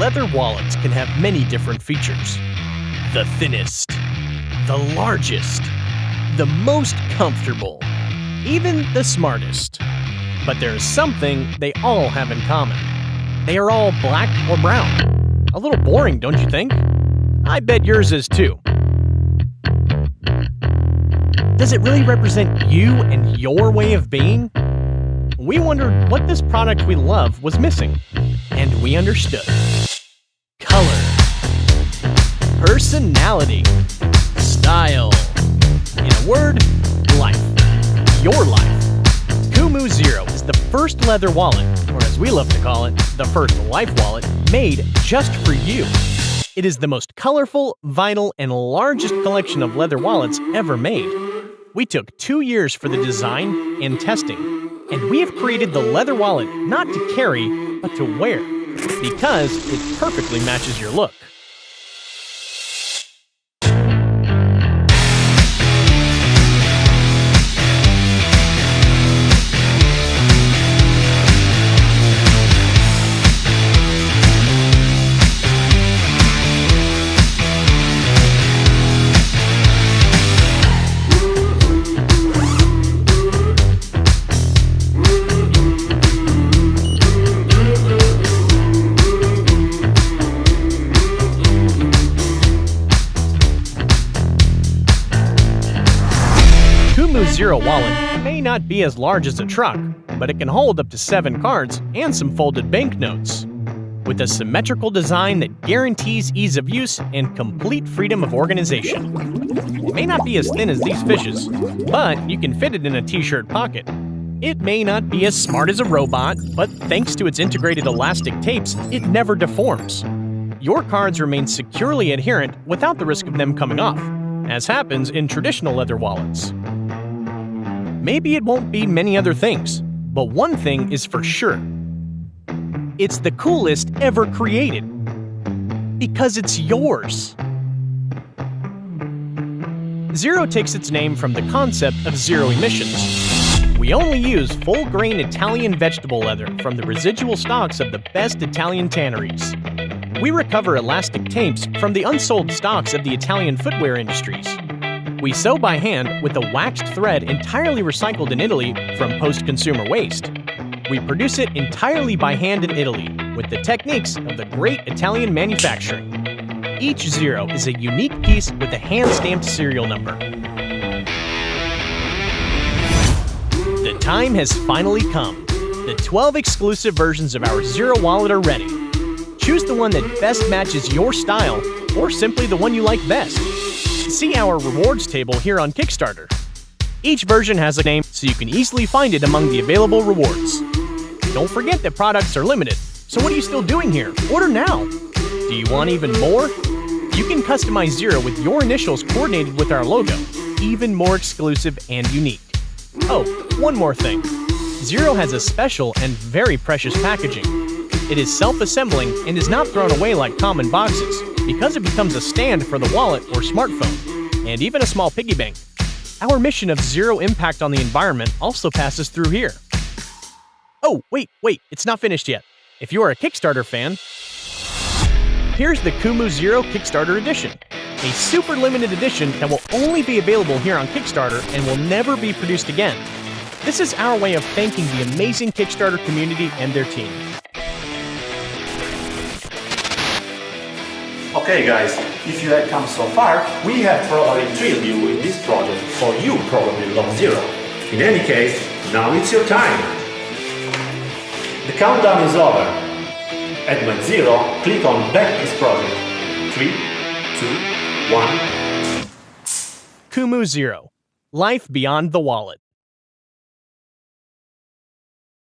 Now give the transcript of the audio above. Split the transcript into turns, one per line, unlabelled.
leather wallets can have many different features. The thinnest, the largest, the most comfortable, even the smartest. But there is something they all have in common. They are all black or brown. A little boring, don't you think? I bet yours is too. Does it really represent you and your way of being? We wondered what this product we love was missing, and we understood. Color, personality, style. In a word, life. Your life. Kumu Zero is the first leather wallet, or as we love to call it, the first life wallet, made just for you. It is the most colorful, vital, and largest collection of leather wallets ever made. We took 2 years for the design and testing. And we have created the leather wallet not to carry, but to wear, because it perfectly matches your look. Kumu Zero wallet may not be as large as a truck, but it can hold up to 7 cards and some folded banknotes. With a symmetrical design that guarantees ease of use and complete freedom of organization. It may not be as thin as these fishes, but you can fit it in a t-shirt pocket. It may not be as smart as a robot, but thanks to its integrated elastic tapes, it never deforms. Your cards remain securely adherent without the risk of them coming off, as happens in traditional leather wallets. Maybe it won't be many other things, but one thing is for sure. It's the coolest ever created. Because it's yours. Zero takes its name from the concept of zero emissions. We only use full-grain Italian vegetable leather from the residual stocks of the best Italian tanneries. We recover elastic tapes from the unsold stocks of the Italian footwear industries. We sew by hand with a waxed thread entirely recycled in Italy from post-consumer waste. We produce it entirely by hand in Italy with the techniques of the great Italian manufacturing. Each zero is a unique piece with a hand-stamped serial number. The time has finally come. The 12 exclusive versions of our Zero wallet are ready. Choose the one that best matches your style, or simply the one you like best. See our rewards table here on Kickstarter. Each version has a name, so you can easily find it among the available rewards. Don't forget that products are limited, so what are you still doing here? Order now! Do you want even more? You can customize Zero with your initials coordinated with our logo, even more exclusive and unique. Oh, one more thing. Zero has a special and very precious packaging. It is self-assembling and is not thrown away like common boxes, because it becomes a stand for the wallet or smartphone, and even a small piggy bank. Our mission of zero impact on the environment also passes through here. Oh, wait, it's not finished yet. If you are a Kickstarter fan, here's the Kumu Zero Kickstarter Edition, a super limited edition that will only be available here on Kickstarter and will never be produced again. This is our way of thanking the amazing Kickstarter community and their team.
Okay guys, if you have come so far, we have probably thrilled you with this project, or you probably love Zero. In any case, now it's your time! The countdown is over. At my Zero, click on Back this project. 3, 2, 1...
Kumu Zero. Life beyond the wallet.